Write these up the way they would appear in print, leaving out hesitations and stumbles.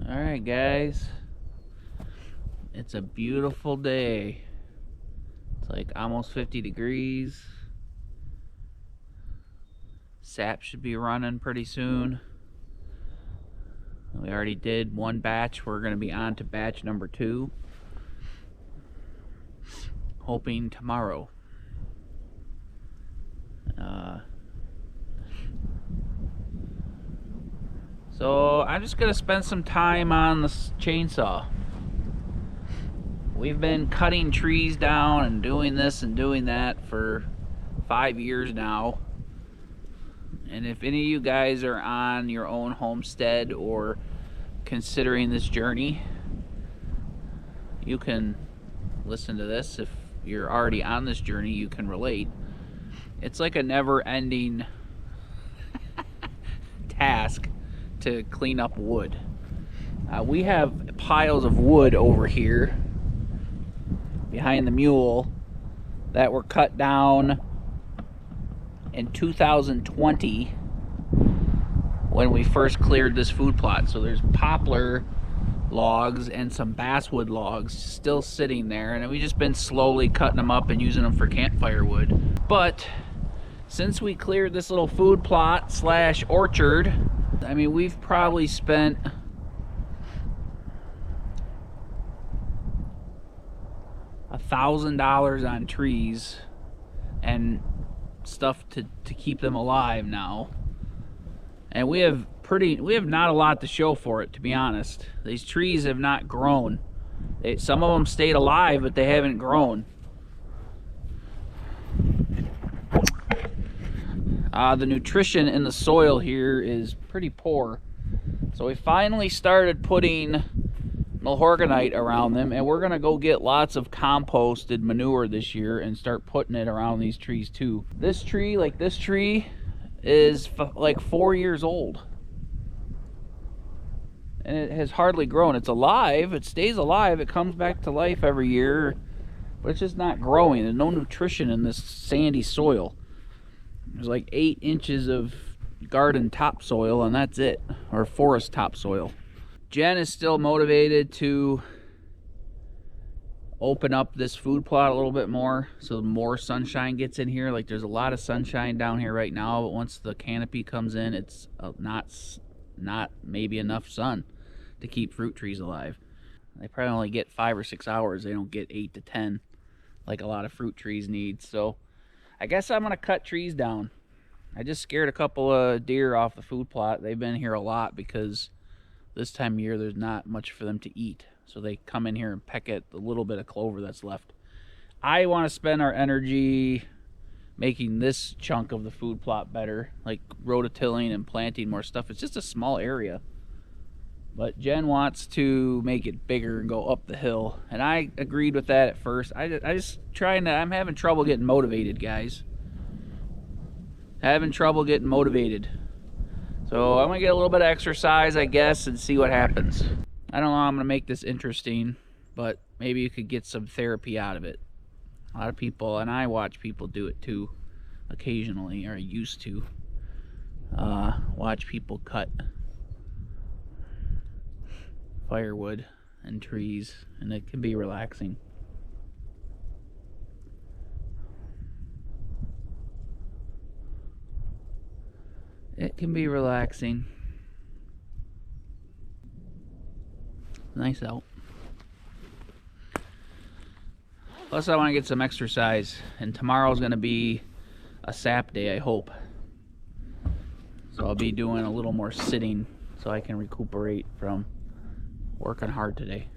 Alright guys, it's a beautiful day. It's like almost 50 degrees. Sap should be running pretty soon. We already did one batch. We're going to be on to batch number 2. Hoping tomorrow. So I'm just going to spend some time on this chainsaw. We've been cutting trees down and doing this and doing that for 5 years now. And if any of you guys are on your own homestead or considering this journey, you can listen to this. If you're already on this journey, you can relate. It's like a never-ending task to clean up wood. We have piles of wood over here behind the mule that were cut down in 2020 when we first cleared this food plot. So there's poplar logs and some basswood logs still sitting there, and we've just been slowly cutting them up and using them for campfire wood. But since we cleared this little food plot slash orchard, I mean, we've probably spent $1,000 on trees and stuff to keep them alive now. And we have not a lot to show for it, to be honest. These trees have not grown. Some of them stayed alive, but they haven't grown. The nutrition in the soil here is pretty poor. So we finally started putting mahorganite around them, and we're gonna go get lots of composted manure this year and start putting it around these trees too. This tree, like this tree, is like 4 years old. And it has hardly grown. It's alive, it stays alive, it comes back to life every year, but it's just not growing. There's no nutrition in this sandy soil. There's like 8 inches of garden topsoil, and that's it, or forest topsoil. Jen is still motivated to open up this food plot a little bit more so more sunshine gets in here. Like, there's a lot of sunshine down here right now, but once the canopy comes in, it's not maybe enough sun to keep fruit trees alive. They probably only get 5 or 6 hours. They don't get 8 to 10 like a lot of fruit trees need. So I guess I'm gonna cut trees down. I just scared a couple of deer off the food plot. They've been here a lot because this time of year there's not much for them to eat. So they come in here and peck at the little bit of clover that's left. I want to spend our energy making this chunk of the food plot better, like rototilling and planting more stuff. It's just a small area. But Jen wants to make it bigger and go up the hill. And I agreed with that at first. I'm having trouble getting motivated, guys. having trouble getting motivated. So I'm gonna get a little bit of exercise, I guess, and see what happens. I don't know how I'm gonna make this interesting, but maybe you could get some therapy out of it. A lot of people, and I watch people do it too, occasionally, or used to watch people cut firewood and trees, and it can be relaxing. It can be relaxing. Nice out. Plus I want to get some exercise, and tomorrow's going to be a sap day, I hope. So I'll be doing a little more sitting so I can recuperate from working hard today.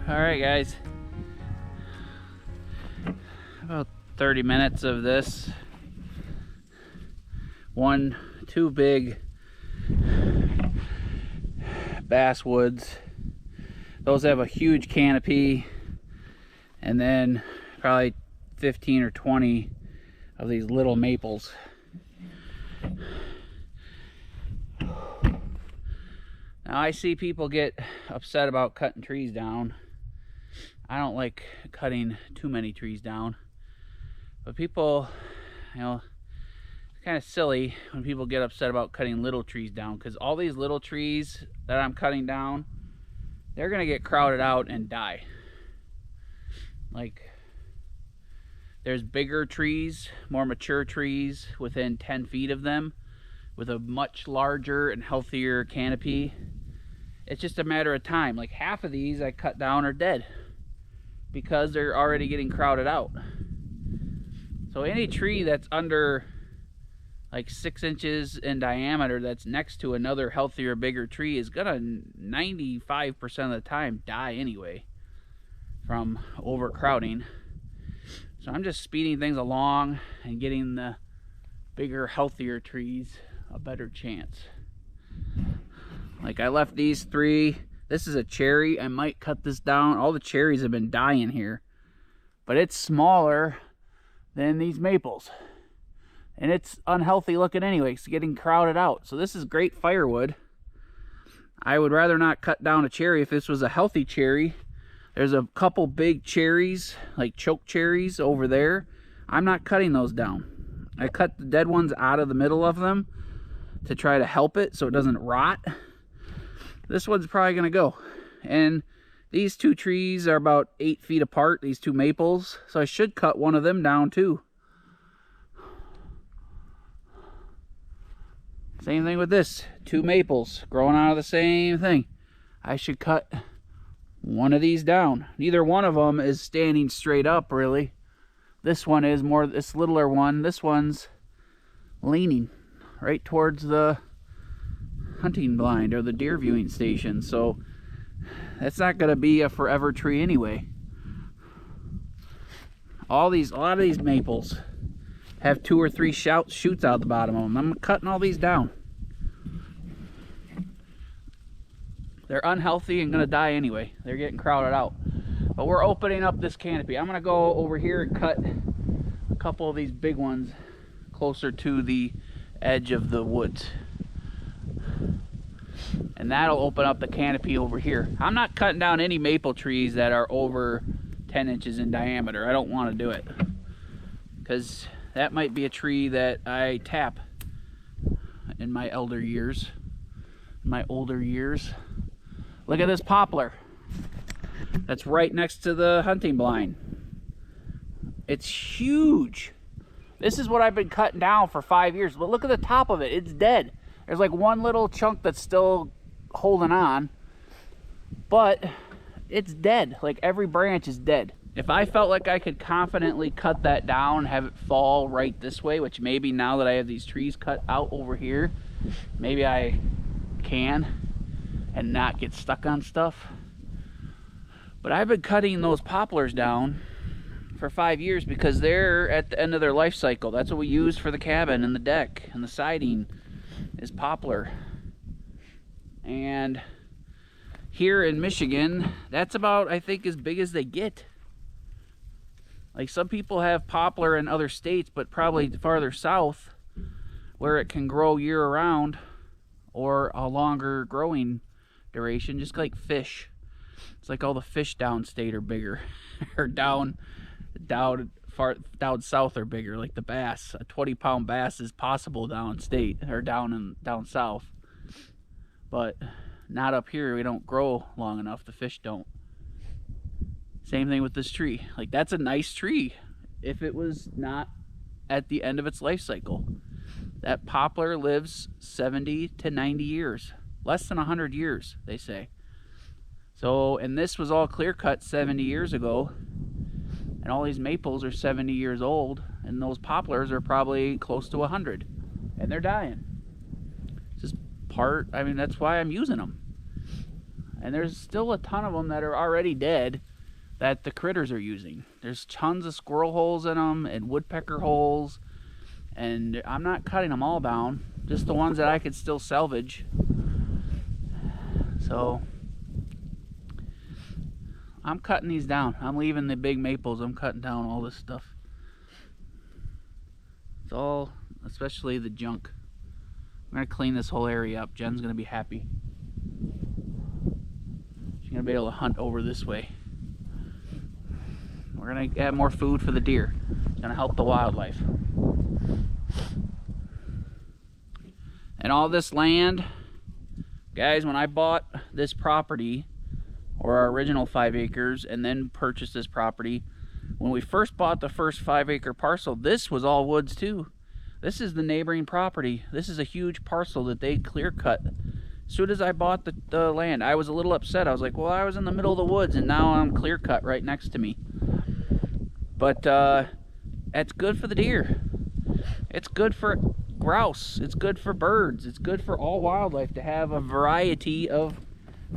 Alright guys, about 30 minutes of this. Two big basswoods. Those have a huge canopy, and then probably 15 or 20 of these little maples. Now I see people get upset about cutting trees down. I don't like cutting too many trees down, but people, you know, it's kind of silly when people get upset about cutting little trees down, because all these little trees that I'm cutting down, they're gonna get crowded out and die. Like, there's bigger trees, more mature trees within 10 feet of them with a much larger and healthier canopy. It's just a matter of time. Like, half of these I cut down are dead because they're already getting crowded out. So any tree that's under like 6 inches in diameter that's next to another healthier, bigger tree is gonna 95% of the time die anyway from overcrowding. So I'm just speeding things along and getting the bigger, healthier trees a better chance. Like I left these 3. This is a cherry. I might cut this down. All the cherries have been dying here, but it's smaller than these maples. And it's unhealthy looking anyway. It's getting crowded out. So this is great firewood. I would rather not cut down a cherry if this was a healthy cherry. There's a couple big cherries, like choke cherries over there. I'm not cutting those down. I cut the dead ones out of the middle of them to try to help it so it doesn't rot. This one's probably gonna go. And these 2 trees are about 8 feet apart, these 2 maples. So I should cut one of them down too. Same thing with this, 2 maples growing out of the same thing. I should cut one of these down. Neither one of them is standing straight up really. This one is more, this littler one, this one's leaning right towards the hunting blind or the deer viewing station. So that's not gonna be a forever tree anyway. A lot of these maples have 2 or 3 shoots out the bottom of them. I'm cutting all these down. They're unhealthy and gonna die anyway. They're getting crowded out. But we're opening up this canopy. I'm gonna go over here and cut a couple of these big ones closer to the edge of the woods. And that'll open up the canopy over here. I'm not cutting down any maple trees that are over 10 inches in diameter. I don't want to do it, because that might be a tree that I tap in my older years. Look at this poplar that's right next to the hunting blind. It's huge. This is what I've been cutting down for 5 years. But look at the top of it. It's dead. There's like one little chunk that's still holding on, but it's dead. Like every branch is dead. If I felt like I could confidently cut that down, have it fall right this way, which maybe now that I have these trees cut out over here, maybe I can and not get stuck on stuff. But I've been cutting those poplars down for 5 years because they're at the end of their life cycle. That's what we use for the cabin and the deck and the siding is poplar. And here in Michigan, that's about, I think, as big as they get. Like some people have poplar in other states, but probably farther south where it can grow year round or a longer growing duration, just like fish. It's like all the fish downstate are bigger or down south are bigger, like the bass. A 20-pound bass is possible downstate or down south, but not up here. We don't grow long enough. The fish don't. Same thing with this tree. Like that's a nice tree if it was not at the end of its life cycle. That poplar lives 70 to 90 years, less than 100 years, they say. So, and this was all clear cut 70 years ago, and all these maples are 70 years old, and those poplars are probably close to 100, and they're dying. It's just part, I mean, that's why I'm using them. And there's still a ton of them that are already dead that the critters are using. There's tons of squirrel holes in them and woodpecker holes, and I'm not cutting them all down, just the ones that I could still salvage. So I'm cutting these down. I'm leaving the big maples. I'm cutting down all this stuff. It's all, especially the junk. I'm gonna clean this whole area up. Jen's gonna be happy. She's gonna be able to hunt over this way. We're gonna add more food for the deer. It's gonna help the wildlife. And all this land, guys, when I bought this property, or our original 5 acres, and then purchased this property, when we first bought the first 5-acre parcel, this was all woods too. This is the neighboring property. This is a huge parcel that they clear cut. As soon as I bought the land, I was a little upset. I was like, well, I was in the middle of the woods and now I'm clear cut right next to me. But it's good for the deer. It's good for grouse. It's good for birds. It's good for all wildlife to have a variety of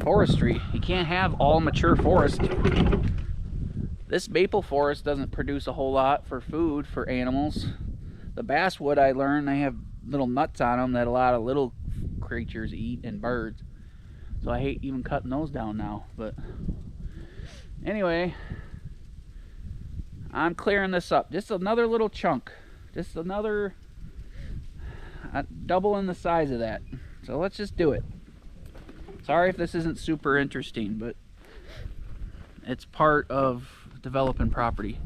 forestry. You can't have all mature forest. This maple forest doesn't produce a whole lot for food for animals. The basswood, I learned, they have little nuts on them that a lot of little creatures eat, and birds. So I hate even cutting those down now. But anyway, I'm clearing this up. Just another little chunk. Just another, doubling the size of that. So let's just do it. Sorry if this isn't super interesting, but it's part of developing property.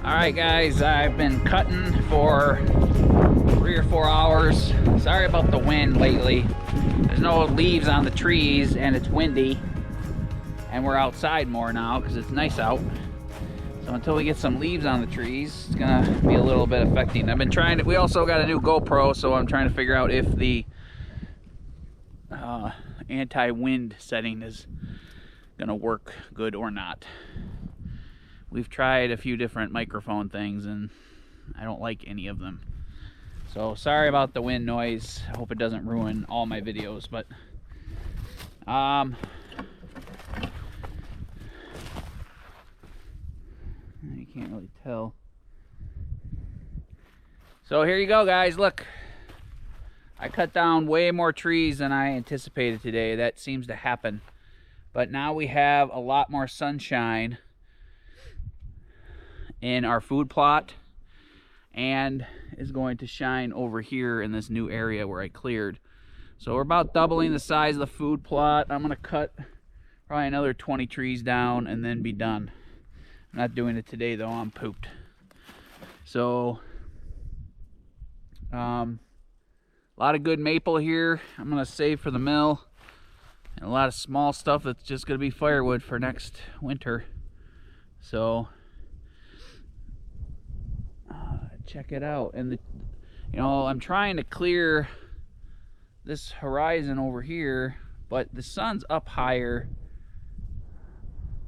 Alright guys, I've been cutting for 3 or 4 hours. Sorry about the wind lately. There's no leaves on the trees and it's windy. And we're outside more now because it's nice out. So until we get some leaves on the trees, it's gonna be a little bit affecting. I've been trying to, we also got a new GoPro, so I'm trying to figure out if the anti-wind setting is gonna work good or not. We've tried a few different microphone things and I don't like any of them. So sorry about the wind noise. I hope it doesn't ruin all my videos, but you can't really tell. So here you go guys, look. I cut down way more trees than I anticipated today. That seems to happen. But now we have a lot more sunshine in our food plot, and is going to shine over here in this new area where I cleared. So we're about doubling the size of the food plot. I'm gonna cut probably another 20 trees down and then be done. I'm not doing it today though, I'm pooped. So a lot of good maple here I'm gonna save for the mill, and a lot of small stuff that's just gonna be firewood for next winter. So check it out. And you know, I'm trying to clear this horizon over here, but the sun's up higher,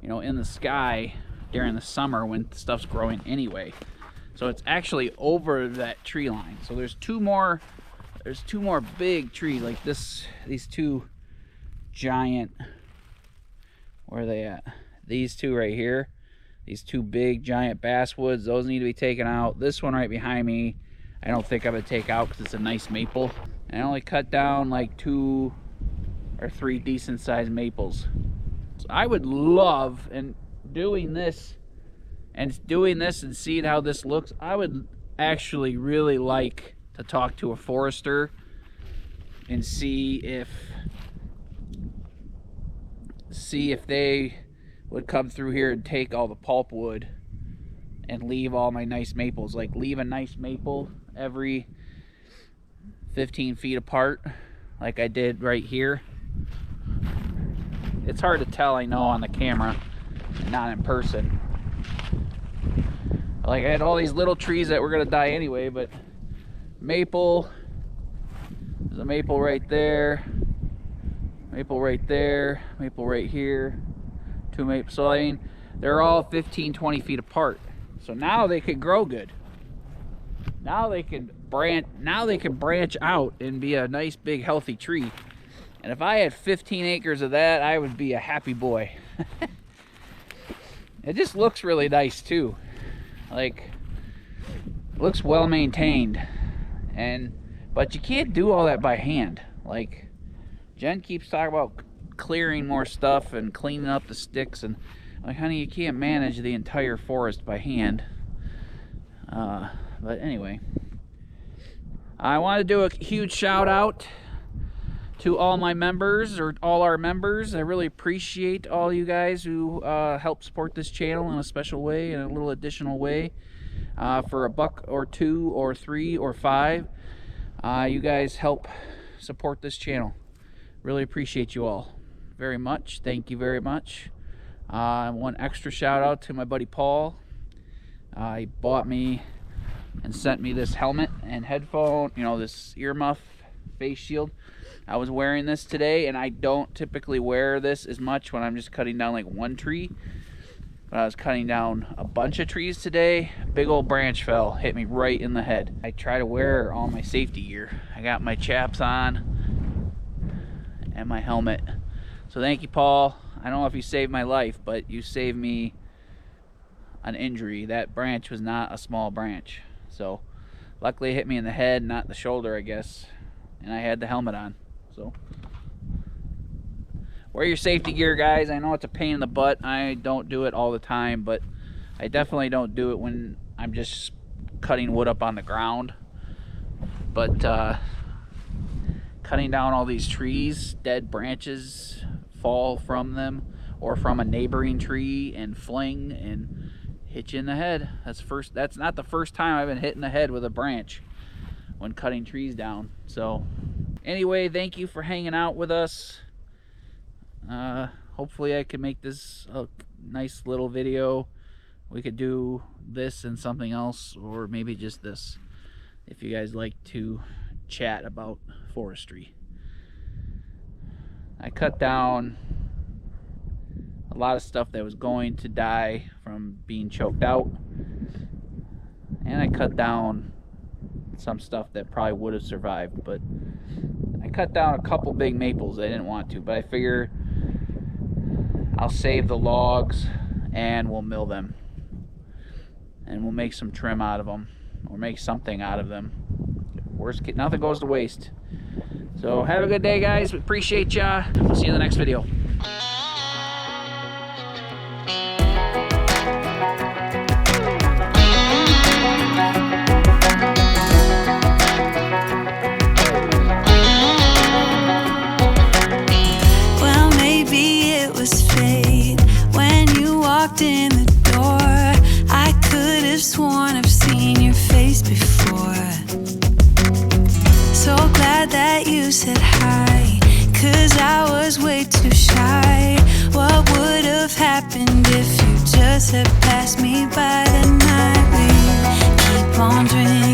you know, in the sky during the summer when stuff's growing anyway. So it's actually over that tree line. So there's two more big trees like this, these two giant, where are they at? These two right here. These two big giant basswoods, those need to be taken out. This one right behind me, I don't think I'm gonna take out because it's a nice maple. And I only cut down like 2 or 3 decent sized maples. So I would love, and doing this and seeing how this looks, I would actually really like to talk to a forester and see if they would come through here and take all the pulpwood and leave all my nice maples. Like leave a nice maple every 15 feet apart like I did right here. It's hard to tell, I know, on the camera and not in person. Like I had all these little trees that were gonna die anyway, but maple, there's a maple right there, maple right there, maple right here. So I mean, they're all 15-20 feet apart. So now they could grow good. Now they can branch out and be a nice big healthy tree. And if I had 15 acres of that, I would be a happy boy. It just looks really nice too. Like, looks well maintained. But you can't do all that by hand. Like, Jen keeps talking about clearing more stuff and cleaning up the sticks, and like, honey, you can't manage the entire forest by hand. But anyway, I want to do a huge shout out To all my members, or all our members, I really appreciate all you guys who help support this channel in a special way, in a little additional way. For $1 or $2 or $3 or $5, you guys help support this channel. Really appreciate you all very much. Thank you very much. One extra shout out to my buddy Paul. He bought me and sent me this helmet and headphone, you know, this earmuff face shield. I was wearing this today, and I don't typically wear this as much when I'm just cutting down like one tree. But I was cutting down a bunch of trees today. Big old branch fell, hit me right in the head. I try to wear all my safety gear. I got my chaps on and my helmet. So thank you, Paul. I don't know if you saved my life, but you saved me an injury. That branch was not a small branch. So luckily it hit me in the head, not the shoulder, I guess. And I had the helmet on. So wear your safety gear, guys. I know it's a pain in the butt. I don't do it all the time, but I definitely don't do it when I'm just cutting wood up on the ground. But cutting down all these trees, dead branches fall from them or from a neighboring tree and fling and hit you in the head. That's not the first time I've been hit in the head with a branch when cutting trees down. So anyway, thank you for hanging out with us. Hopefully I can make this a nice little video. We could do this and something else, or maybe just this, if you guys like to chat about forestry. I cut down a lot of stuff that was going to die from being choked out, and I cut down some stuff that probably would have survived. But I cut down a couple big maples. I didn't want to, but I figure I'll save the logs and we'll mill them, and we'll make some trim out of them, or make something out of them. Worst case, nothing goes to waste. So have a good day, guys. We appreciate ya. We'll see you in the next video. Well, maybe it was fate when you walked in the door. I could have sworn I've seen your face before. So glad that you said hi, 'cause I was way too shy. What would have happened if you just had passed me by the night? We keep on dreaming.